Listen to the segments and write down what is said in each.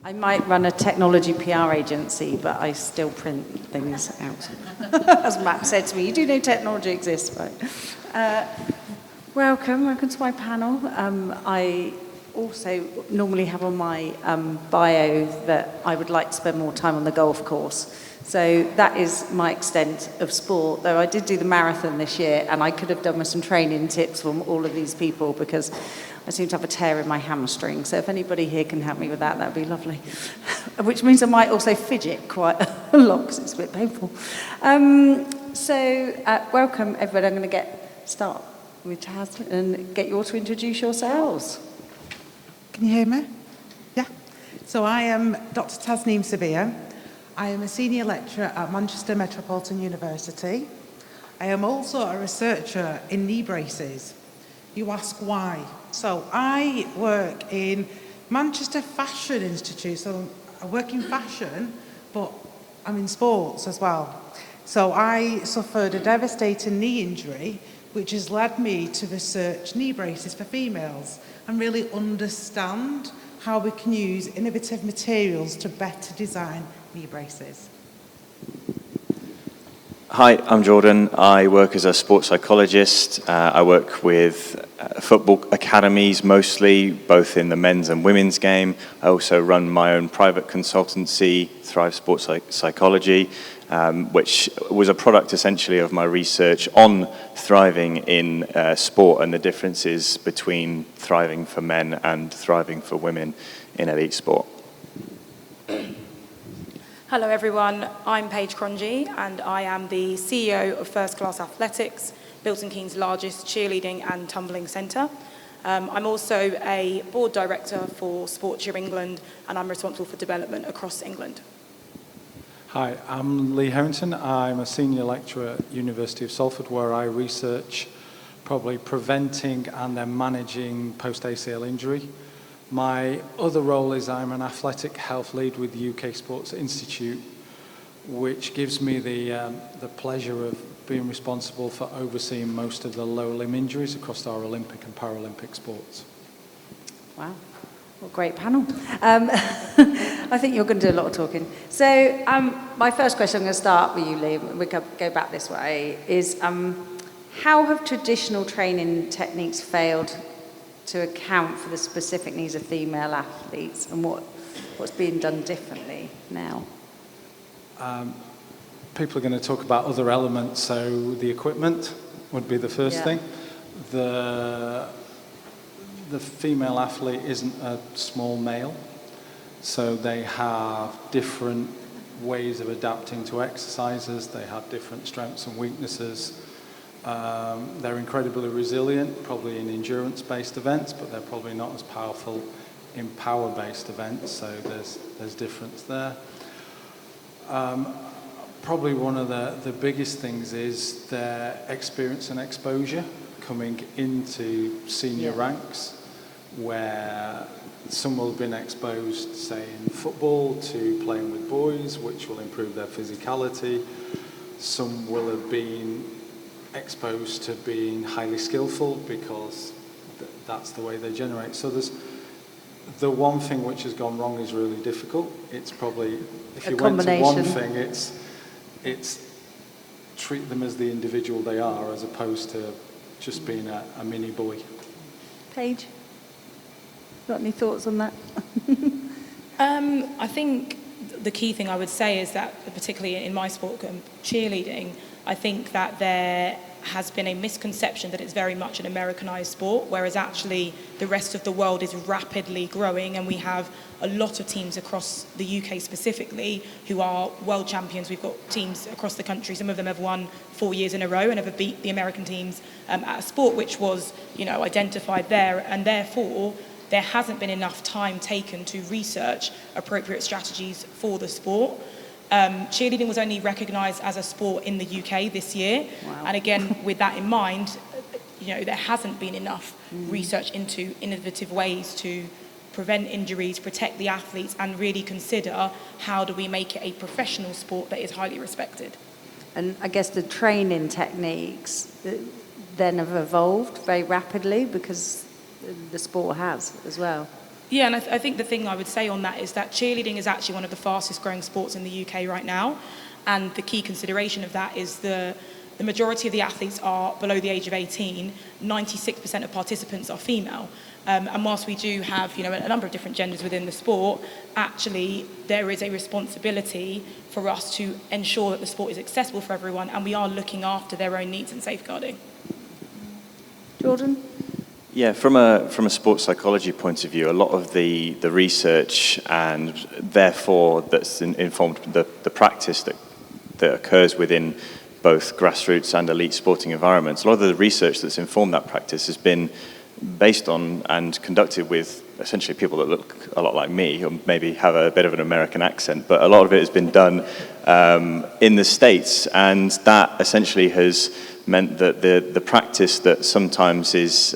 I might run a technology PR agency, but I still print things out. As Matt said to me, you do know technology exists, right? Welcome to my panel. I also normally have on my bio that I would like to spend more time on the golf course. So that is my extent of sport, though I did do the marathon this year, and I could have done with some training tips from all of these people because I seem to have a tear in my hamstring. So if anybody here can help me with that, that'd be lovely. Which means I might also fidget quite a lot because it's a bit painful. Welcome everybody. I'm going to start with Taz and get you all to introduce yourselves. Can you hear me? Yeah. So I am Dr. Tasneem Sabir. I am a senior lecturer at Manchester Metropolitan University. I am also a researcher in knee braces. You ask why? So I work in Manchester Fashion Institute. So I work in fashion, but I'm in sports as well. So I suffered a devastating knee injury, which has led me to research knee braces for females and really understand how we can use innovative materials to better design knee braces. Hi, I'm Jordan. I work as a sports psychologist. I work with football academies mostly, both in the men's and women's game. I also run my own private consultancy, Thrive Sports Psychology, which was a product essentially of my research on thriving in sport and the differences between thriving for men and thriving for women in elite sport. Hello everyone, I'm Paige Cronje and I am the CEO of First Class Athletics, Milton Keynes' largest cheerleading and tumbling centre. I'm also a board director for Sport Cheer England and I'm responsible for development across England. Hi, I'm Lee Herrington. I'm a senior lecturer at University of Salford where I research probably preventing and then managing post-ACL injury. My other role is I'm an athletic health lead with the UK Sports Institute, which gives me the pleasure of being responsible for overseeing most of the lower limb injuries across our Olympic and Paralympic sports. Wow, what a great panel. I think you're going to do a lot of talking. So my first question, I'm going to start with you, Lee, we can go back this way, is how have traditional training techniques failed to account for the specific needs of female athletes and what's being done differently now? People are going to talk about other elements, so the equipment would be the first thing. The female athlete isn't a small male, so they have different ways of adapting to exercises, they have different strengths and weaknesses. They're incredibly resilient, probably in endurance-based events, but they're probably not as powerful in power-based events, so there's difference there. Probably one of the biggest things is their experience and exposure coming into senior ranks, where some will have been exposed, say, in football to playing with boys, which will improve their physicality. Some will have been exposed to being highly skillful because that's the way they generate. So there's the one thing which has gone wrong is really difficult. It's probably, if you went to one thing, it's treat them as the individual they are as opposed to just being a mini boy. Paige, got any thoughts on that? I think the key thing I would say is that, particularly in my sport, cheerleading, I think that there has been a misconception that it's very much an Americanized sport, whereas actually the rest of the world is rapidly growing and we have a lot of teams across the UK specifically who are world champions. We've got teams across the country, some of them have won 4 years in a row and have beat the American teams at a sport which was, identified there, and therefore there hasn't been enough time taken to research appropriate strategies for the sport. Cheerleading was only recognised as a sport in the UK this year. Wow. And again, with that in mind, there hasn't been enough research into innovative ways to prevent injuries, protect the athletes, and really consider how do we make it a professional sport that is highly respected. And I guess the training techniques then have evolved very rapidly because the sport has as well. Yeah, and I think the thing I would say on that is that cheerleading is actually one of the fastest growing sports in the UK right now. And the key consideration of that is the majority of the athletes are below the age of 18, 96% of participants are female. And whilst we do have, a number of different genders within the sport, actually there is a responsibility for us to ensure that the sport is accessible for everyone, and we are looking after their own needs and safeguarding. Jordan? Yeah, from a sports psychology point of view, a lot of the research and therefore that's informed the practice that occurs within both grassroots and elite sporting environments, a lot of the research that's informed that practice has been based on and conducted with essentially people that look a lot like me, or maybe have a bit of an American accent, but a lot of it has been done in the States, and that essentially has meant that the practice that sometimes is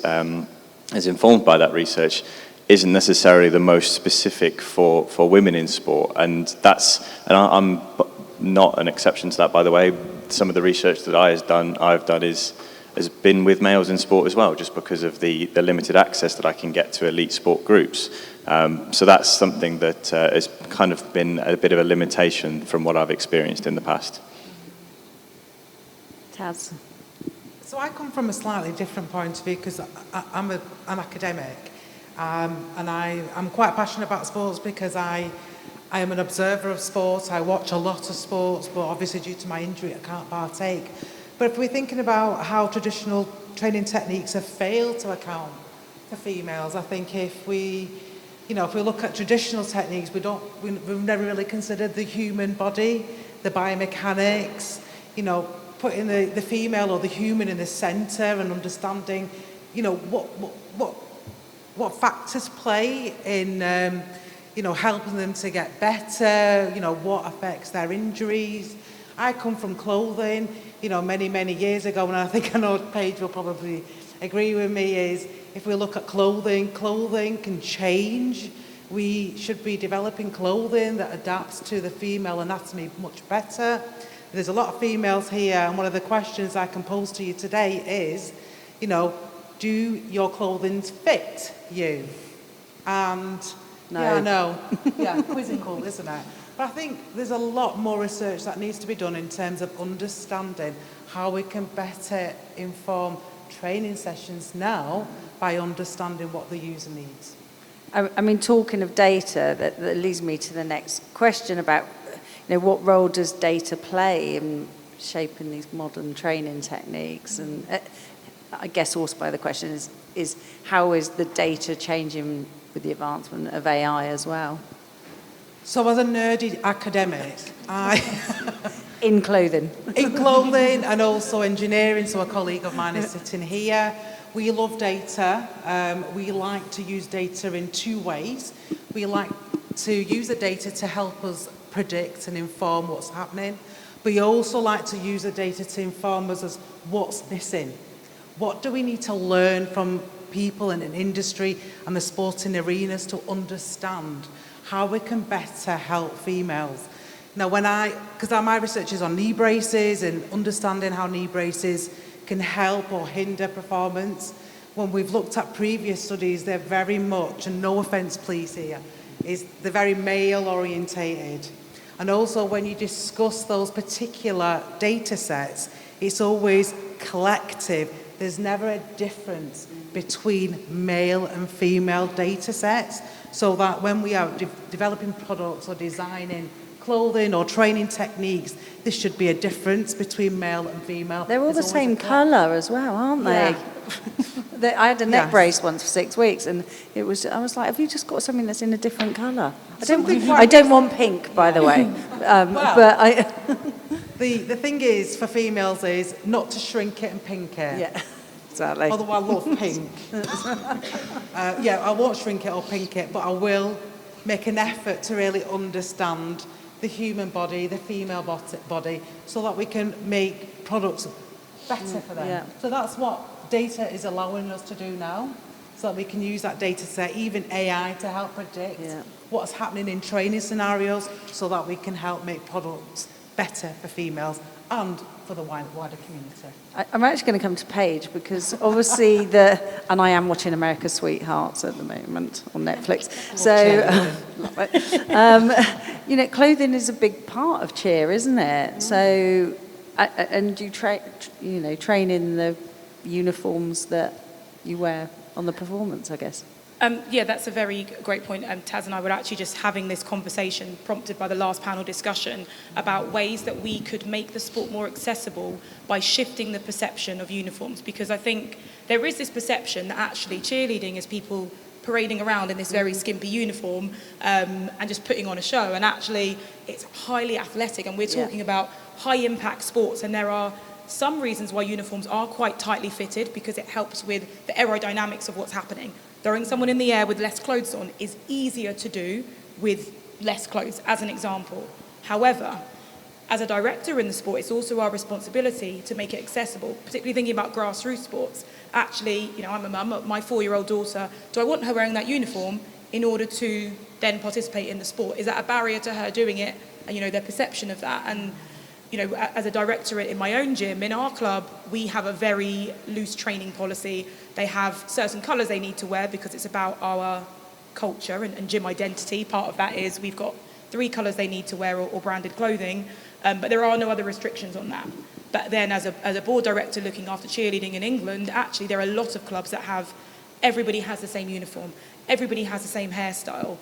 informed by that research isn't necessarily the most specific for women in sport, and I'm not an exception to that, by the way. Some of the research that I've done has been with males in sport as well, just because of the limited access that I can get to elite sport groups. So that's something that has kind of been a bit of a limitation from what I've experienced in the past. Taz? So I come from a slightly different point of view because I'm an academic, and I'm quite passionate about sports because I am an observer of sports. I watch a lot of sports, but obviously due to my injury I can't partake. But if we're thinking about how traditional training techniques have failed to account for females, I think if we look at traditional techniques, we've never really considered the human body, the biomechanics, putting the female or the human in the centre and understanding, what factors play in, helping them to get better, what affects their injuries. I come from clothing, many, many years ago, and I know Paige will probably agree with me, is if we look at clothing can change. We should be developing clothing that adapts to the female anatomy much better. There's a lot of females here, and one of the questions I can pose to you today is, do your clothing fit you? And No. Yeah, I know. Yeah, quizzical, isn't it? But I think there's a lot more research that needs to be done in terms of understanding how we can better inform training sessions now by understanding what the user needs. I mean, talking of data, that leads me to the next question about, what role does data play in shaping these modern training techniques? And I guess also by the question is how is the data changing with the advancement of AI as well? So as a nerdy academic, In clothing. In clothing and also engineering, so a colleague of mine is sitting here. We love data. We like to use data in two ways. We like to use the data to help us predict and inform what's happening. But we also like to use the data to inform us as what's missing. What do we need to learn from people in an industry and the sporting arenas to understand how we can better help females? Now, because my research is on knee braces and understanding how knee braces can help or hinder performance, when we've looked at previous studies, they're very much, and no offence please here, they're very male orientated. And also when you discuss those particular data sets, it's always collective. There's never a difference between male and female data sets, so that when we are developing products or designing clothing or training techniques, there should be a difference between male and female. They're all the same colour as well, aren't they? Yeah. I had a neck brace once for 6 weeks, and I was like, have you just got something that's in a different colour? I don't want pink, by the way. The thing is, for females, is not to shrink it and pink it. Yeah, exactly. Although I love pink. I won't shrink it or pink it, but I will make an effort to really understand the human body, the female body, so that we can make products better for them. Yeah. So that's what data is allowing us to do now, so that we can use that data set, even AI, to help predict what's happening in training scenarios, so that we can help make products better for females and for the wider community. I'm actually going to come to Paige because obviously and I am watching America's Sweethearts at the moment on Netflix. So, clothing is a big part of cheer, isn't it? So, and you train in the uniforms that you wear on the performance, I guess. Yeah, that's a very great point. Taz and I were actually just having this conversation prompted by the last panel discussion about ways that we could make the sport more accessible by shifting the perception of uniforms. Because I think there is this perception that actually cheerleading is people parading around in this very skimpy uniform and just putting on a show. And actually, it's highly athletic. And we're talking about high-impact sports. And there are some reasons why uniforms are quite tightly fitted because it helps with the aerodynamics of what's happening. Throwing someone in the air with less clothes on is easier to do with less clothes, as an example. However, as a director in the sport, it's also our responsibility to make it accessible, particularly thinking about grassroots sports. Actually, I'm a mum, my 4-year-old daughter, do I want her wearing that uniform in order to then participate in the sport? Is that a barrier to her doing it? And, their perception of that. And, as a director in my own gym, in our club, we have a very loose training policy. They have certain colours they need to wear because it's about our culture and gym identity. Part of that is we've got 3 colours they need to wear or branded clothing, but there are no other restrictions on that. But then as a board director looking after cheerleading in England, actually there are a lot of clubs that everybody has the same uniform, everybody has the same hairstyle.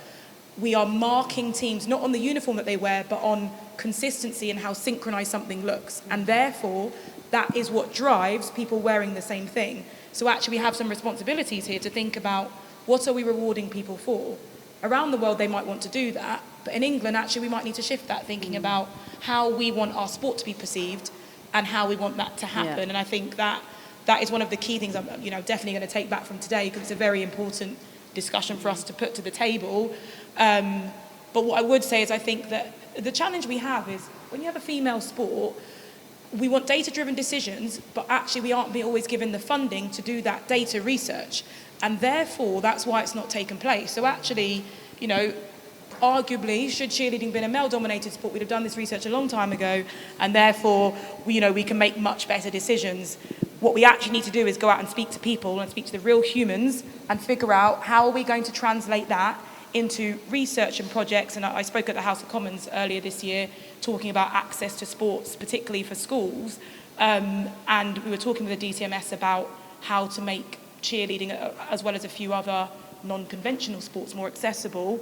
We are marking teams not on the uniform that they wear, but on consistency and how synchronized something looks. And therefore, that is what drives people wearing the same thing. So actually, we have some responsibilities here to think about what are we rewarding people for. Around the world, they might want to do that. But in England, actually, we might need to shift that, thinking about how we want our sport to be perceived and how we want that to happen. Yeah. And I think that is one of the key things I'm definitely going to take back from today, because it's a very important discussion for us to put to the table. But what I would say is I think that the challenge we have is when you have a female sport, we want data-driven decisions, but actually we aren't always given the funding to do that data research. And therefore, that's why it's not taken place. So actually, arguably, should cheerleading been a male-dominated sport, we'd have done this research a long time ago, and therefore, we can make much better decisions. What we actually need to do is go out and speak to people and speak to the real humans and figure out how are we going to translate that into research and projects. And I spoke at the House of Commons earlier this year talking about access to sports, particularly for schools. And we were talking with the DCMS about how to make cheerleading, as well as a few other non-conventional sports, more accessible.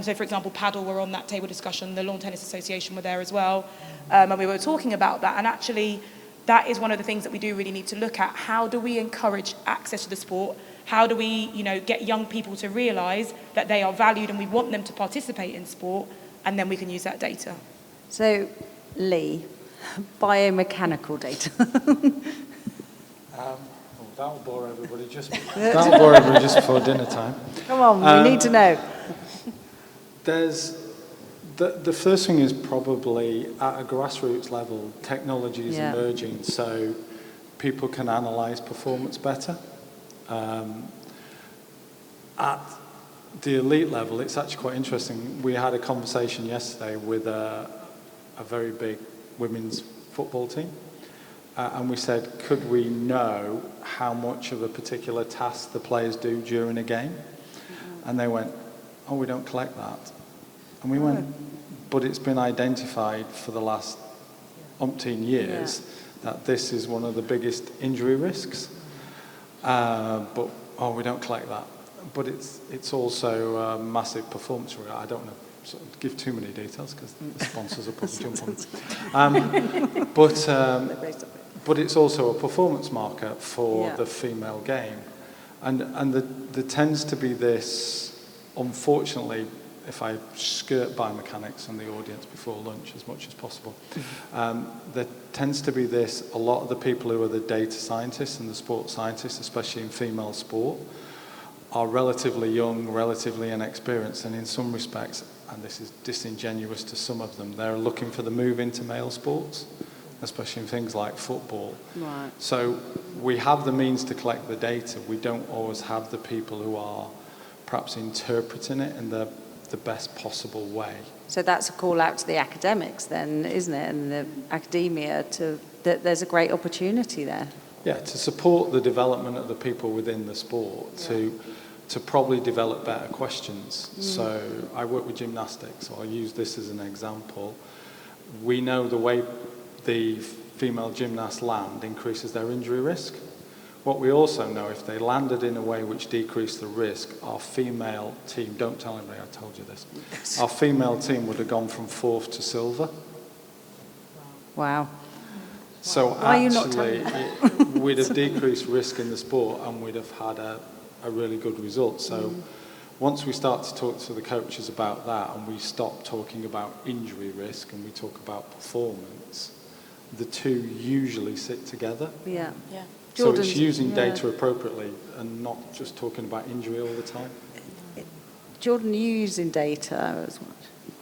So, for example, paddle were on that table discussion, the Lawn Tennis Association were there as well. And we were talking about that. And actually, that is one of the things that we do really need to look at. How do we encourage access to the sport? How do we, get young people to realise that they are valued and we want them to participate in sport, and then we can use that data. So, Lee, biomechanical data. That'll bore everybody just before dinner time. Come on, we need to know. There's the first thing is probably at a grassroots level, technology is emerging, so people can analyse performance better. At the elite level, it's actually quite interesting. We had a conversation yesterday with a very big women's football team, and we said, could we know how much of a particular task the players do during a game? And they went, oh, we don't collect that. And we went, but it's been identified for the last umpteen years that this is one of the biggest injury risks. But we don't collect that. But it's also a massive performance. I don't want to sort of give too many details because the sponsors will probably jump on. But it's also a performance marker for the female game, and there tends to be this. Unfortunately, if I skirt biomechanics and the audience before lunch as much as possible, there tends to be this, a lot of the people who are the data scientists and the sports scientists, especially in female sport, are relatively young, relatively inexperienced, and in some respects, and this is disingenuous to some of them, they're looking for the move into male sports, especially in things like football. Right. So we have the means to collect the data. We don't always have the people who are perhaps interpreting it in the the best possible way. So that's a call out to the academics then, isn't it, and the academia, that there's a great opportunity there. Yeah, to support the development of the people within the sport, to probably develop better questions. So I work with gymnastics, so I'll use this as an example. We know the way the female gymnasts land increases their injury risk. What we also know, if they landed in a way which decreased the risk, our female team, don't tell anybody I told you this, our female team would have gone from 4th to silver. Wow. So Why are you not actually, we'd have decreased risk in the sport and we'd have had a really good result. So once we start to talk to the coaches about that and we stop talking about injury risk and we talk about performance, the two usually sit together. Yeah. So it's using data appropriately and not just talking about injury all the time. Jordan, you using data as much?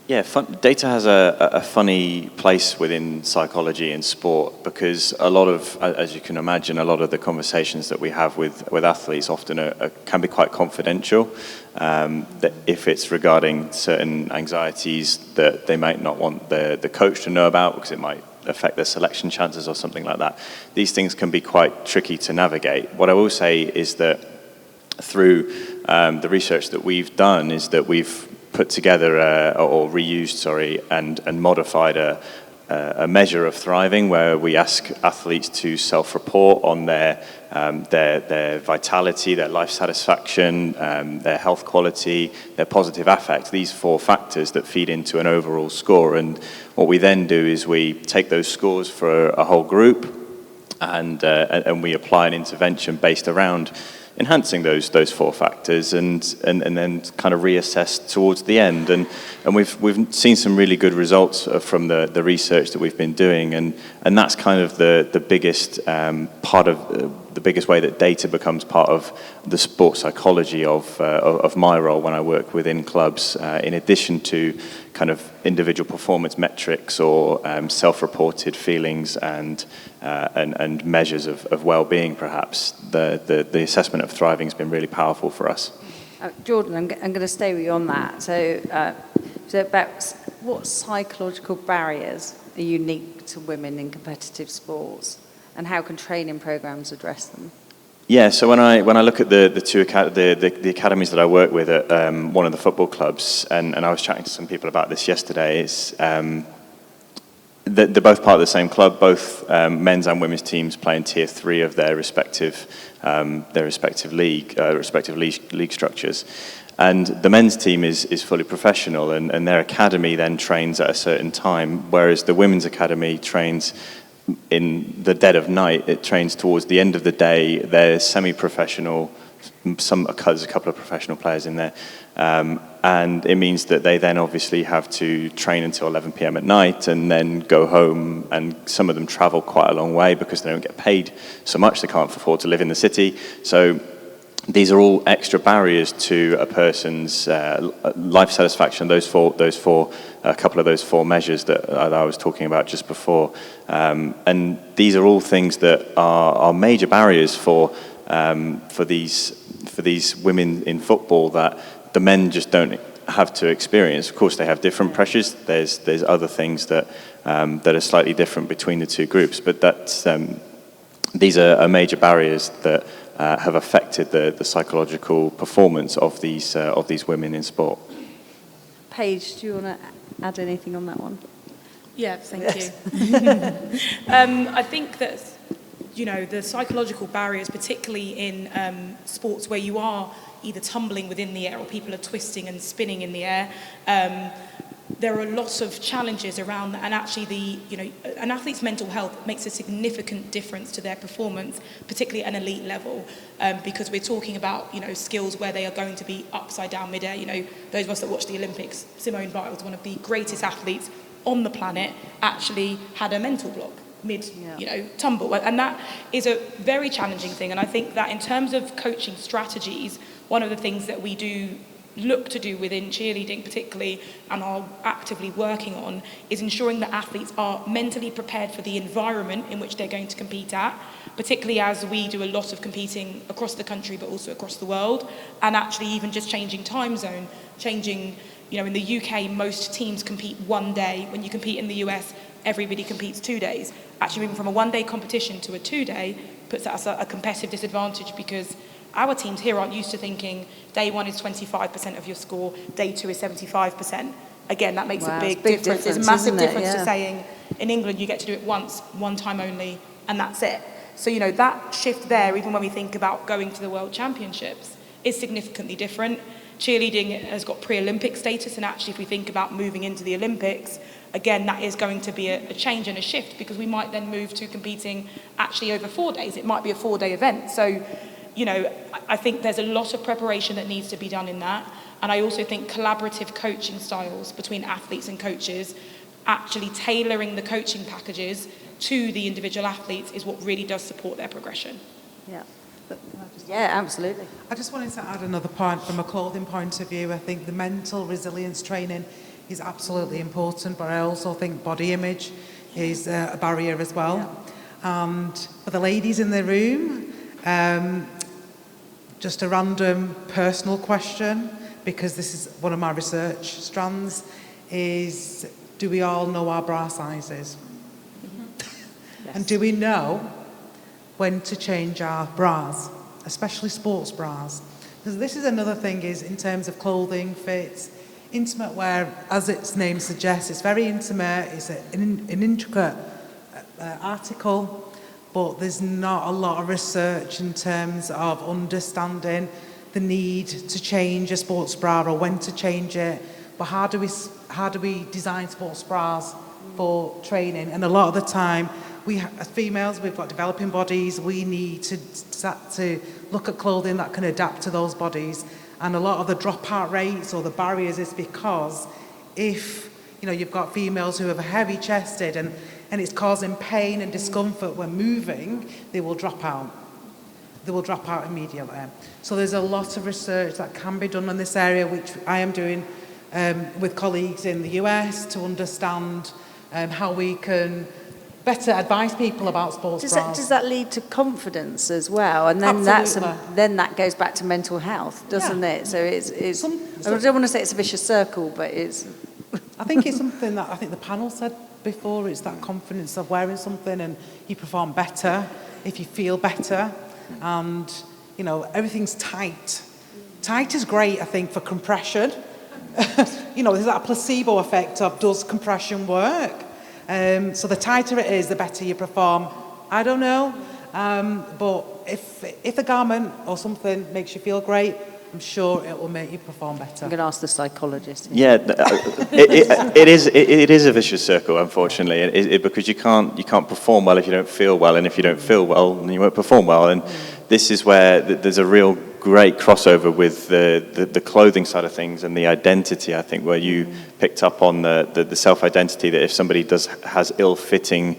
Yeah, data has a funny place within psychology and sport because a lot of, as you can imagine, a lot of the conversations that we have with athletes often can be quite confidential. That if it's regarding certain anxieties that they might not want the coach to know about because it might affect their selection chances or something like that. These things can be quite tricky to navigate. What I will say is that through the research that we've done is that we've put together or reused, and modified a measure of thriving where we ask athletes to self-report on their vitality, their life satisfaction, their health quality, their positive affect, these 4 factors that feed into an overall score. And what we then do is we take those scores for a whole group and we apply an intervention based around enhancing those 4 factors and then kind of reassess towards the end. And we've seen some really good results from the research that we've been doing, and that's kind of the biggest part of the biggest way that data becomes part of the sports psychology of my role when I work within clubs, in addition to kind of individual performance metrics or self-reported feelings and measures of well-being. Perhaps the assessment of thriving has been really powerful for us. Jordan, I'm going to stay with you on that. So about what psychological barriers are unique to women in competitive sports, and how can training programs address them? Yeah, so when I look at the academies that I work with at one of the football clubs, and I was chatting to some people about this yesterday, is they're both part of the same club. Both men's and women's teams play in Tier 3 of their respective league structures. And the men's team is fully professional, and their academy then trains at a certain time, whereas the women's academy trains in the dead of night. It trains towards the end of the day. They're semi-professional. There's a couple of professional players in there. And it means that they then obviously have to train until 11 p.m. at night and then go home, and some of them travel quite a long way because they don't get paid so much. They can't afford to live in the city. So these are all extra barriers to a person's life satisfaction. A couple of those 4 measures that I was talking about just before, and these are all things that are major barriers for these women in football that the men just don't have to experience. Of course, they have different pressures. There's other things that are slightly different between the 2 groups, but these are major barriers that have affected the psychological performance of these women in sport. Paige, do you want to add anything on that one? Yeah, thank you. I think that, the psychological barriers, particularly in sports where you are either tumbling within the air or people are twisting and spinning in the air, there are lots of challenges around that, and actually an athlete's mental health makes a significant difference to their performance, particularly at an elite level, because we're talking about skills where they are going to be upside down midair. Those of us that watch the Olympics, Simone Biles, one of the greatest athletes on the planet, actually had a mental block tumble, and that is a very challenging thing. And I think that in terms of coaching strategies, one of the things that we do look to do within cheerleading particularly, and are actively working on, is ensuring that athletes are mentally prepared for the environment in which they're going to compete at, particularly as we do a lot of competing across the country, but also across the world, and actually even just changing time zone, changing, in the UK, most teams compete one day. When you compete in the US, everybody competes 2 days. Actually moving from a one-day competition to a 2-day puts us at a competitive disadvantage, because our teams here aren't used to thinking day 1 is 25% of your score, day 2 is 75%. Again, that makes a big difference. There's a massive difference to saying in England you get to do it once, one time only, and that's it. So, that shift there, even when we think about going to the World Championships, is significantly different. Cheerleading has got pre-Olympic status, and actually if we think about moving into the Olympics, again, that is going to be a change and a shift, because we might then move to competing actually over 4 days. It might be a 4-day event. So, I think there's a lot of preparation that needs to be done in that. And I also think collaborative coaching styles between athletes and coaches, actually tailoring the coaching packages to the individual athletes, is what really does support their progression. Yeah. Yeah, absolutely. I just wanted to add another point from a clothing point of view. I think the mental resilience training is absolutely important, but I also think body image is a barrier as well. Yeah. And for the ladies in the room, just a random personal question, because this is one of my research strands, is do we all know our bra sizes? Yes. And do we know when to change our bras, especially sports bras? Because this is another thing, is in terms of clothing, fits, intimate wear, as its name suggests, it's very intimate, it's an intricate article, but there's not a lot of research in terms of understanding the need to change a sports bra or when to change it. But how do we design sports bras for training? And a lot of the time, as females, we've got developing bodies. We need to look at clothing that can adapt to those bodies. And a lot of the dropout rates or the barriers is because if you've got females who are heavy chested and it's causing pain and discomfort when moving, they will drop out. They will drop out immediately. So there's a lot of research that can be done in this area, which I am doing with colleagues in the US to understand how we can better advise people about sports bras. Does that lead to confidence as well? And then then that goes back to mental health, doesn't it? So it's I don't want to say it's a vicious circle, but it's... I think it's something that I think the panel said before. It's that confidence of wearing something and you perform better if you feel better. And, everything's tight. Tight is great, I think, for compression. There's that placebo effect of, does compression work? So the tighter it is, the better you perform. I don't know, but if a garment or something makes you feel great, I'm sure it will make you perform better. I'm going to ask the psychologist. Yeah, it is a vicious circle, unfortunately, because you can't perform well if you don't feel well, and if you don't feel well, then you won't perform well. And this is where there's a real great crossover with the clothing side of things and the identity, I think, where you picked up on the self-identity, that if somebody has ill-fitting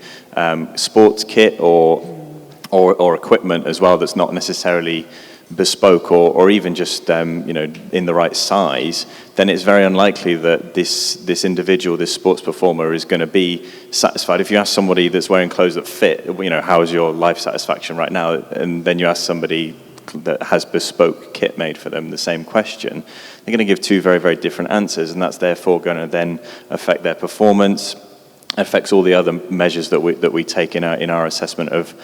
sports kit or equipment as well that's not necessarily bespoke or even just in the right size, then it's very unlikely that this individual, this sports performer, is going to be satisfied. If you ask somebody that's wearing clothes that fit, how is your life satisfaction right now, and then you ask somebody that has bespoke kit made for them the same question, they're going to give two very, very different answers, and that's therefore going to then affect their performance, affects all the other measures that we take in our assessment of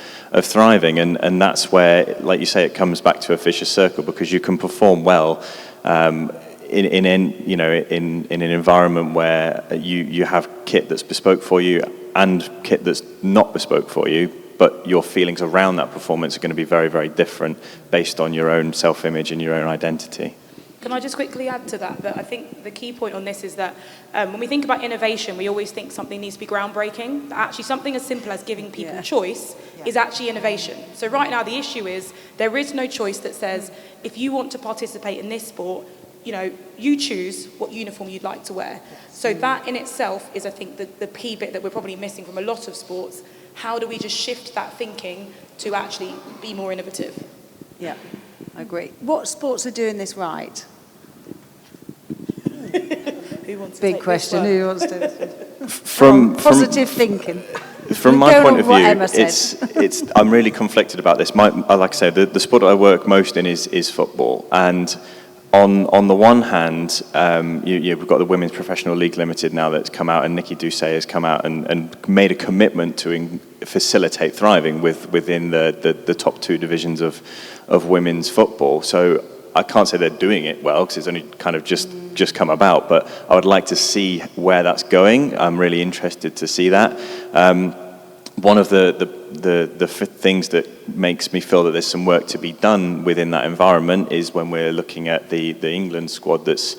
thriving, and that's where, like you say, it comes back to a vicious circle, because you can perform well in an environment where you have kit that's bespoke for you and kit that's not bespoke for you, but your feelings around that performance are going to be very, very different based on your own self-image and your own identity. Can I just quickly add to that I think the key point on this is that when we think about innovation, we always think something needs to be groundbreaking. But actually, something as simple as giving people choice is actually innovation. So right now, the issue is there is no choice that says, if you want to participate in this sport, you choose what uniform you'd like to wear. So that in itself is, I think, the key bit that we're probably missing from a lot of sports. How do we just shift that thinking to actually be more innovative? Yeah, I agree. What sports are doing this right? Who wants to Big take question. this one? Who wants to do this one? From positive thinking. from We're my going point on of what view, Emma said. it's I'm really conflicted about this. Like I say, the sport I work most in is football, and on the one hand, we've got the Women's Professional League Limited now that's come out, and Nikki Doucet has come out and made a commitment to facilitate thriving within the top two divisions of women's football. So I can't say they're doing it well because it's only kind of just come about, but I would like to see where that's going. I'm really interested to see that. One of the things that makes me feel that there's some work to be done within that environment is when we're looking at the England squad that's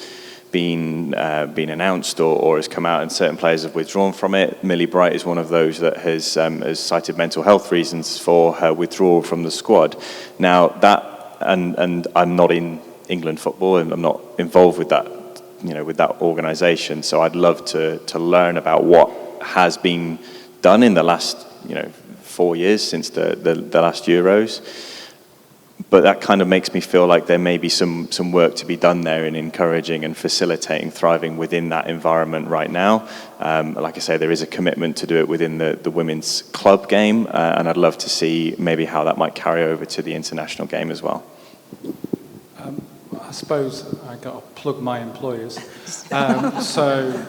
been announced or has come out, and certain players have withdrawn from it. Millie Bright is one of those that has cited mental health reasons for her withdrawal from the squad. Now that, and I'm not in England football and I'm not involved with that, with that organisation. So I'd love to learn about what has been done in the last 4 years since the last Euros. But that kind of makes me feel like there may be some work to be done there in encouraging and facilitating thriving within that environment right now. Like I say, there is a commitment to do it within the women's club game, and I'd love to see maybe how that might carry over to the international game as well. I suppose I got to plug my employers. So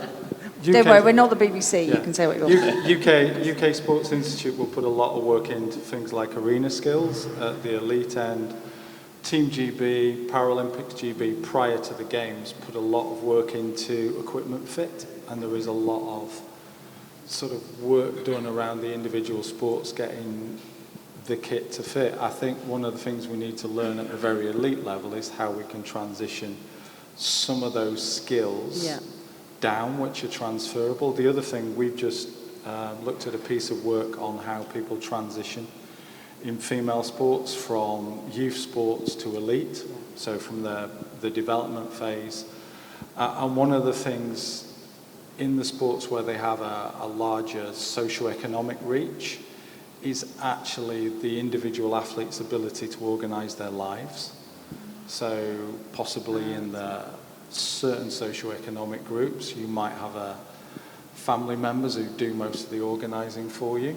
UK, Don't worry, we're not the BBC. Yeah. You can say what you want. UK Sports Institute will put a lot of work into things like arena skills at the elite end. Team GB, Paralympics GB, prior to the games, put a lot of work into equipment fit, and there is a lot of sort of work done around the individual sports getting the kit to fit. I think one of the things we need to learn at the very elite level is how we can transition some of those skills down, which are transferable. The other thing, we've just looked at a piece of work on how people transition in female sports from youth sports to elite, so from the development phase. And one of the things in the sports where they have a larger socio-economic reach is actually the individual athlete's ability to organise their lives. So possibly in the certain socio-economic groups, you might have family members who do most of the organising for you.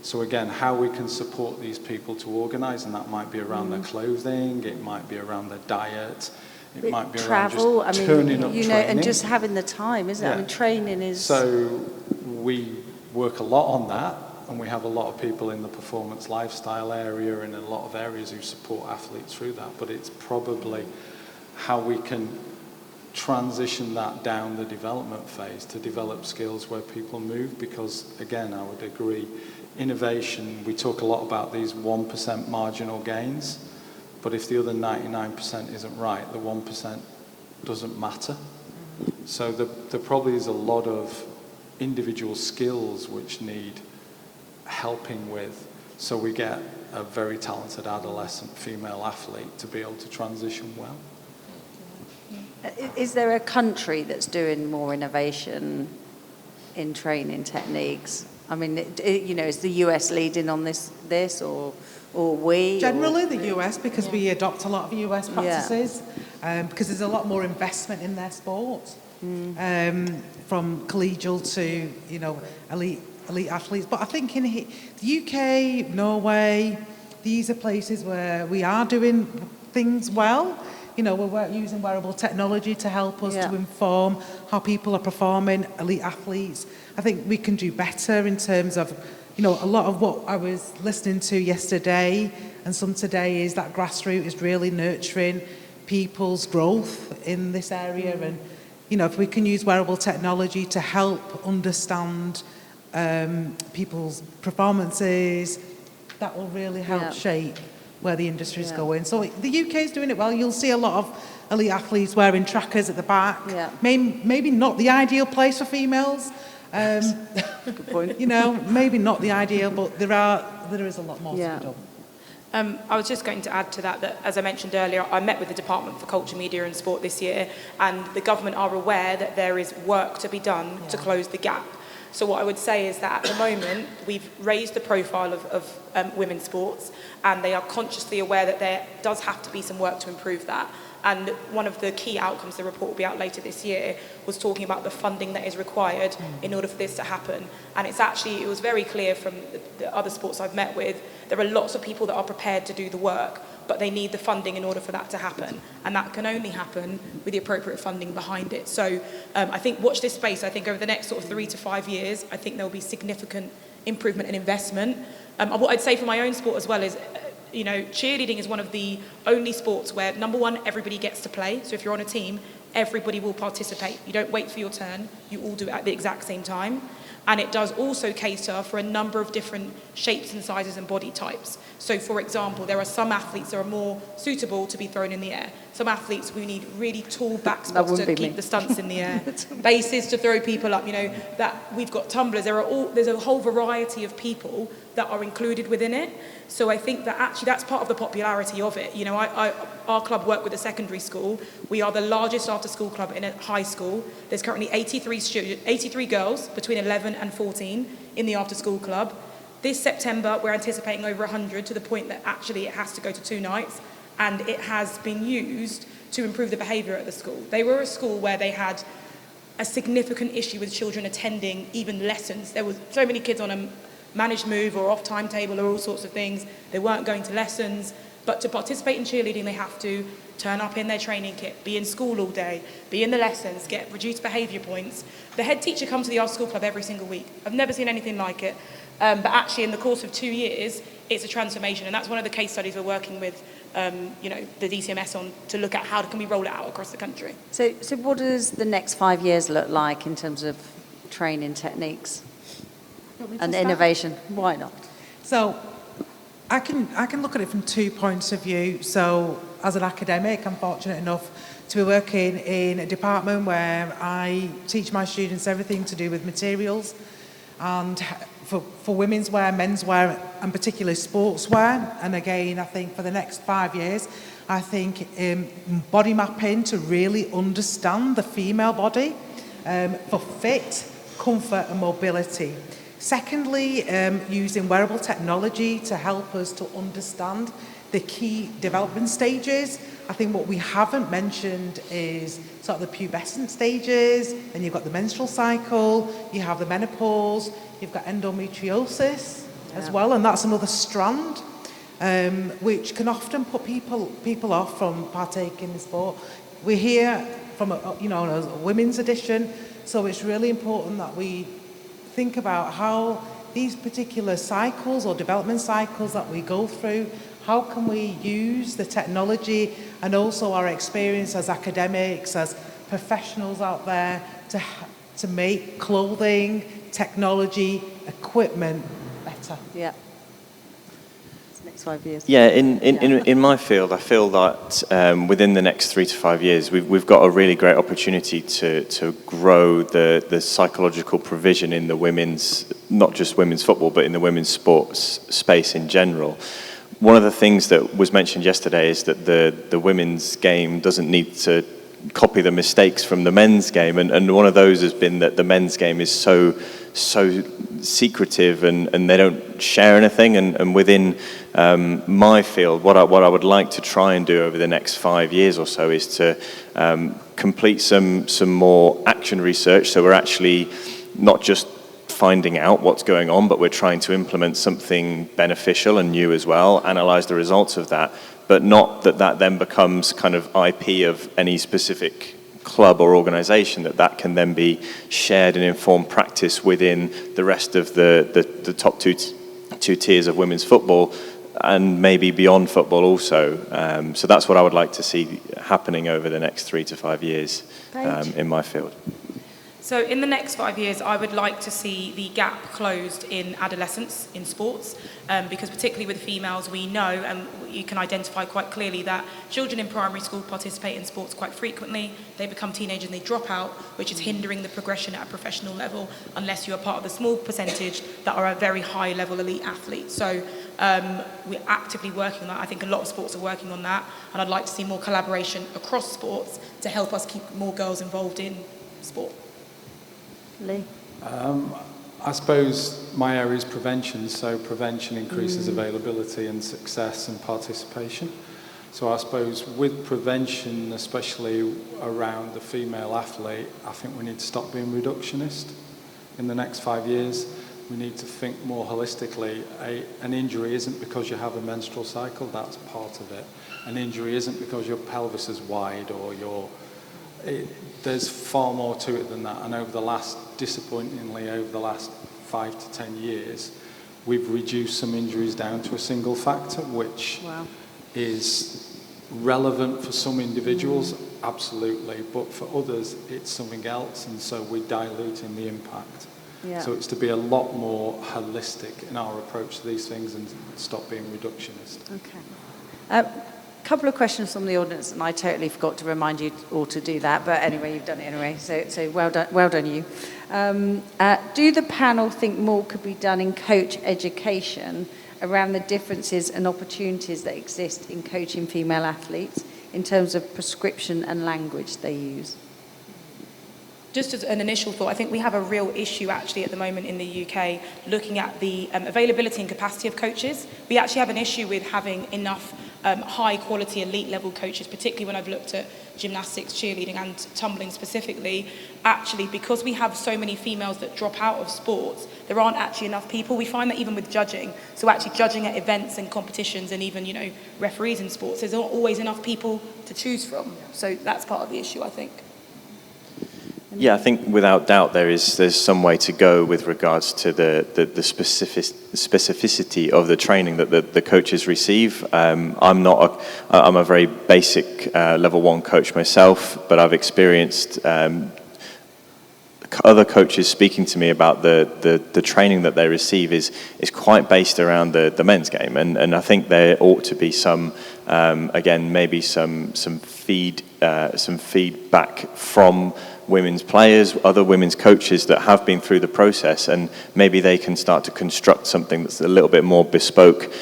So again, how we can support these people to organise, and that might be around their clothing, it might be around their diet, it might be travel, around just turning up training. And just having the time, isn't it? I mean, training is... So we work a lot on that, and we have a lot of people in the performance lifestyle area and in a lot of areas who support athletes through that, but it's probably how we can transition that down the development phase to develop skills where people move, because again, I would agree, innovation, we talk a lot about these 1% marginal gains, but if the other 99% isn't right, the 1% doesn't matter. So there probably is a lot of individual skills which need helping with, so we get a very talented adolescent female athlete to be able to transition well. Is there a country that's doing more innovation in training techniques? I mean, is the US leading on this or we? Generally, the US, because we adopt a lot of US practices, because there's a lot more investment in their sport, from collegial to elite athletes. But I think in the UK, Norway, these are places where we are doing things well. We're using wearable technology to help us to inform how people are performing, elite athletes. I think we can do better in terms of, a lot of what I was listening to yesterday and some today is that grassroots is really nurturing people's growth in this area. And, if we can use wearable technology to help understand people's performances, that will really help shape where the industry is going. So the UK is doing it well. You'll see a lot of elite athletes wearing trackers at the back. Yeah. Maybe not the ideal place for females. Good point. Maybe not the ideal, but there is a lot more to be done. I was just going to add to that as I mentioned earlier, I met with the Department for Culture, Media and Sport this year, and the government are aware that there is work to be done to close the gap. So what I would say is that at the moment, we've raised the profile of women's sports, and they are consciously aware that there does have to be some work to improve that. And one of the key outcomes, the report will be out later this year, was talking about the funding that is required in order for this to happen. And it was very clear from the other sports I've met with, there are lots of people that are prepared to do the work, but they need the funding in order for that to happen. And that can only happen with the appropriate funding behind it. So I think watch this space. I think over the next sort of 3 to 5 years, I think there will be significant improvement and investment. What I'd say for my own sport as well is, cheerleading is one of the only sports where, number one, everybody gets to play. So if you're on a team, everybody will participate. You don't wait for your turn. You all do it at the exact same time. And it does also cater for a number of different shapes and sizes and body types. So, for example, there are some athletes that are more suitable to be thrown in the air. Some athletes who need really tall back spots to keep the stunts in the air. Bases to throw people up, that we've got tumblers. There's a whole variety of people that are included within it. So I think that actually that's part of the popularity of it. Our club work with a secondary school. We are the largest after-school club in a high school. There's currently 83 girls between 11 and 14 in the after-school club. This September, we're anticipating over 100, to the point that actually it has to go to 2 nights, and it has been used to improve the behaviour at the school. They were a school where they had a significant issue with children attending even lessons. There was so many kids on a managed move or off timetable or all sorts of things. They weren't going to lessons. But to participate in cheerleading, they have to turn up in their training kit, be in school all day, be in the lessons, get reduced behaviour points. The head teacher comes to the after school club every single week. I've never seen anything like it. But actually, in the course of 2 years, it's a transformation. And that's one of the case studies we're working with, the DCMS on, to look at how can we roll it out across the country. So what does the next 5 years look like in terms of training techniques and innovation? Why not? So I can look at it from 2 points of view. So as an academic, I'm fortunate enough to be working in a department where I teach my students everything to do with materials, and for women's wear, men's wear, and particularly sportswear. And again, I think for the next 5 years, I think body mapping to really understand the female body for fit, comfort and mobility. Secondly, using wearable technology to help us to understand the key development stages. I think what we haven't mentioned is sort of the pubescent stages, and you've got the menstrual cycle, you have the menopause, you've got endometriosis as well, and that's another strand which can often put people off from partaking in the sport. We're here from a women's edition, so it's really important that we think about how these particular cycles or development cycles that we go through, how can we use the technology and also our experience as academics, as professionals out there to make clothing, technology, equipment better. Yeah. Next 5 years. Yeah, in my field, I feel that within the next 3 to 5 years, we've got a really great opportunity to grow the psychological provision in the women's, not just women's football, but in the women's sports space in general. One of the things that was mentioned yesterday is that the women's game doesn't need to copy the mistakes from the men's game, and one of those has been that the men's game is so secretive and they don't share anything, and within my field, what I would like to try and do over the next 5 years or so is to complete some more action research, so we're actually not just finding out what's going on, but we're trying to implement something beneficial and new as well, analyze the results of that, but not that then becomes kind of IP of any specific club or organisation, that can then be shared and informed practice within the rest of the top two tiers of women's football, and maybe beyond football also. So that's what I would like to see happening over the next 3 to 5 years in my field. So in the next 5 years, I would like to see the gap closed in adolescence in sports, because particularly with females, we know and you can identify quite clearly that children in primary school participate in sports quite frequently. They become teenagers and they drop out, which is hindering the progression at a professional level unless you are part of the small percentage that are a very high level elite athletes. So we're actively working on that. I think a lot of sports are working on that, and I'd like to see more collaboration across sports to help us keep more girls involved in sport. Lee? I suppose my area is prevention, so prevention increases availability and success and participation. So I suppose with prevention, especially around the female athlete, I think we need to stop being reductionist. In the next 5 years, we need to think more holistically. An injury isn't because you have a menstrual cycle, that's part of it. An injury isn't because your pelvis is wide or there's far more to it than that. And disappointingly, over the last 5 to 10 years, we've reduced some injuries down to a single factor, which is relevant for some individuals, absolutely, but for others it's something else, and so we're diluting the impact. Yeah. So it's to be a lot more holistic in our approach to these things and stop being reductionist. Okay. Couple of questions from the audience, and I totally forgot to remind you all to do that, but anyway, you've done it anyway, so well done you. Do the panel think more could be done in coach education around the differences and opportunities that exist in coaching female athletes in terms of prescription and language they use? Just as an initial thought, I think we have a real issue actually at the moment in the UK looking at the availability and capacity of coaches. We actually have an issue with having enough high quality elite level coaches, particularly when I've looked at gymnastics, cheerleading and tumbling specifically. Actually, because we have so many females that drop out of sports, there aren't actually enough people. We find that even with judging. So actually judging at events and competitions and even, referees in sports, there's not always enough people to choose from. So that's part of the issue, I think. Yeah, I think without doubt there's some way to go with regards to the specificity of the training that the coaches receive. I'm a very basic level 1 coach myself, but I've experienced other coaches speaking to me about the training that they receive is quite based around the men's game, and I think there ought to be some again maybe some feedback from women's players, other women's coaches that have been through the process, and maybe they can start to construct something that's a little bit more bespoke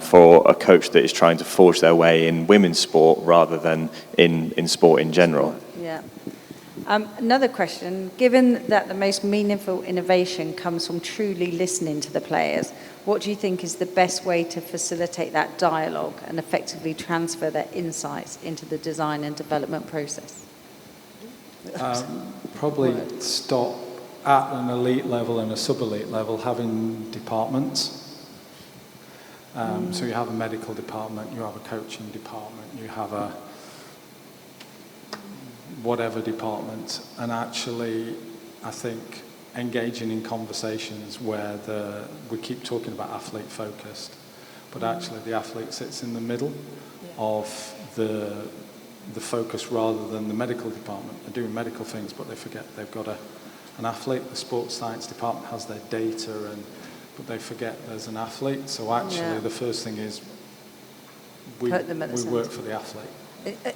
for a coach that is trying to forge their way in women's sport rather than in sport in general. Yeah. Another question, given that the most meaningful innovation comes from truly listening to the players, what do you think is the best way to facilitate that dialogue and effectively transfer their insights into the design and development process? Probably stop at an elite level and a sub-elite level having departments. So you have a medical department, you have a coaching department, you have a whatever department, and actually I think engaging in conversations where we keep talking about athlete focused, but actually the athlete sits in the middle of the focus rather than the medical department. They're doing medical things, but they forget they've got an athlete. The sports science department has their data, but they forget there's an athlete. So actually the first thing is we work for the athlete.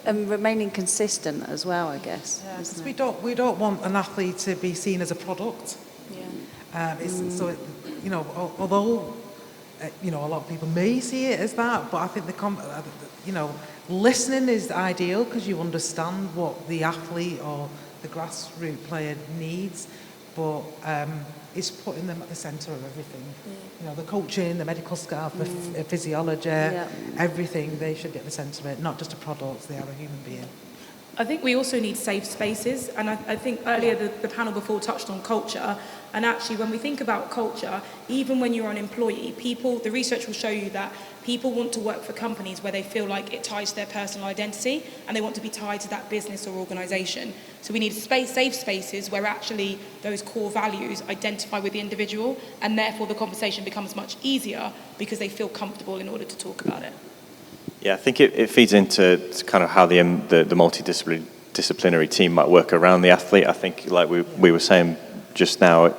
And remaining consistent as well, I guess. Yeah, because we don't want an athlete to be seen as a product. Yeah. Although a lot of people may see it as that, but I think listening is ideal because you understand what the athlete or the grassroots player needs, but it's putting them at the centre of everything. The coaching, the medical staff, the physiology, everything, they should be at the centre of it, not just a product, they are a human being. I think we also need safe spaces, and I think earlier the panel before touched on culture, and actually when we think about culture, even when you're an employee, the research will show you that people want to work for companies where they feel like it ties to their personal identity and they want to be tied to that business or organisation. So we need safe spaces where actually those core values identify with the individual, and therefore the conversation becomes much easier because they feel comfortable in order to talk about it. Yeah, I think it feeds into kind of how the multidisciplinary team might work around the athlete. I think, like we were saying just now,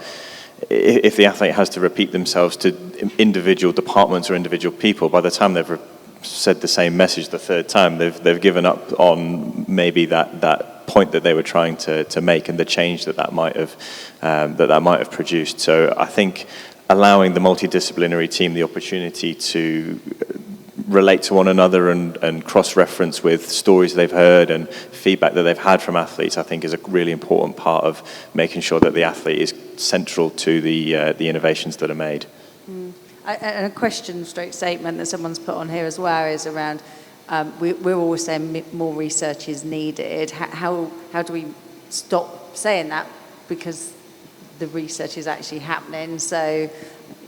if the athlete has to repeat themselves to individual departments or individual people, by the time they've said the same message the third time, they've given up on maybe that point that they were trying to make and the change that might have produced. So I think allowing the multidisciplinary team the opportunity to relate to one another and cross-reference with stories they've heard and feedback that they've had from athletes, I think is a really important part of making sure that the athlete is central to the innovations that are made. And a question stroke statement that someone's put on here as well is around we're always saying more research is needed. How do we stop saying that? Because the research is actually happening. So,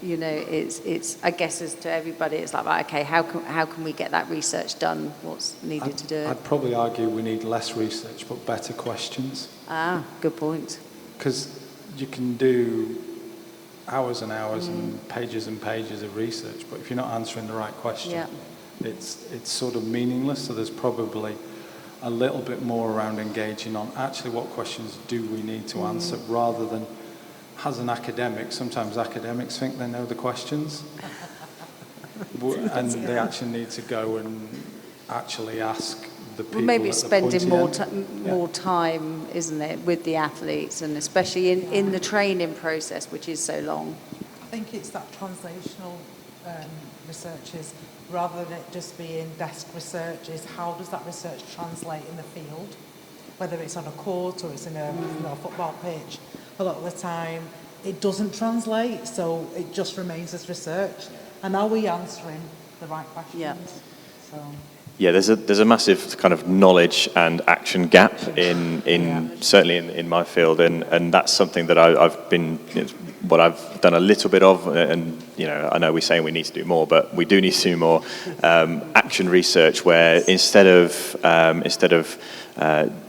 you know, it's I guess as to everybody, it's like, right, okay, how can we get that research done? What's needed to do it? I'd probably argue we need less research, but better questions. Ah, good point. Because you can do hours and hours and pages of research, but if you're not answering the right question, it's sort of meaningless. So there's probably a little bit more around engaging on actually what questions do we need to answer, rather than, as an academic, sometimes academics think they know the questions, and they actually need to go and actually ask the people. Well, maybe it's at the spending pointy more end. time, isn't it, with the athletes, and especially in the training process, which is so long. I think it's that translational research is, rather than it just being desk research, is how does that research translate in the field, whether it's on a court or it's in a football pitch. A lot of the time it doesn't translate, so it just remains as research. And are we answering the right questions? Yeah. So. Yeah, there's a massive kind of knowledge and action gap in certainly in my field, and that's something that I've been, what I've done a little bit of, and I know we're saying we need to do more, but we do need to do more action research, where instead of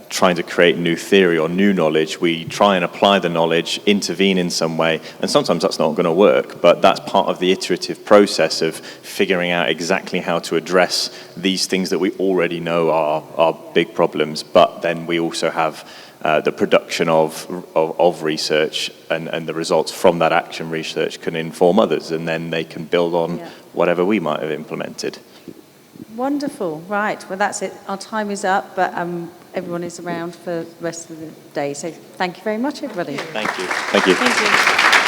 trying to create new theory or new knowledge, we try and apply the knowledge, intervene in some way, and sometimes that's not going to work, but that's part of the iterative process of figuring out exactly how to address these things that we already know are big problems, but then we also have the production of research, and the results from that action research can inform others, and then they can build on whatever we might have implemented. Wonderful. Right. Well, that's it. Our time is up, but everyone is around for the rest of the day. So thank you very much, everybody. Thank you. Thank you. Thank you.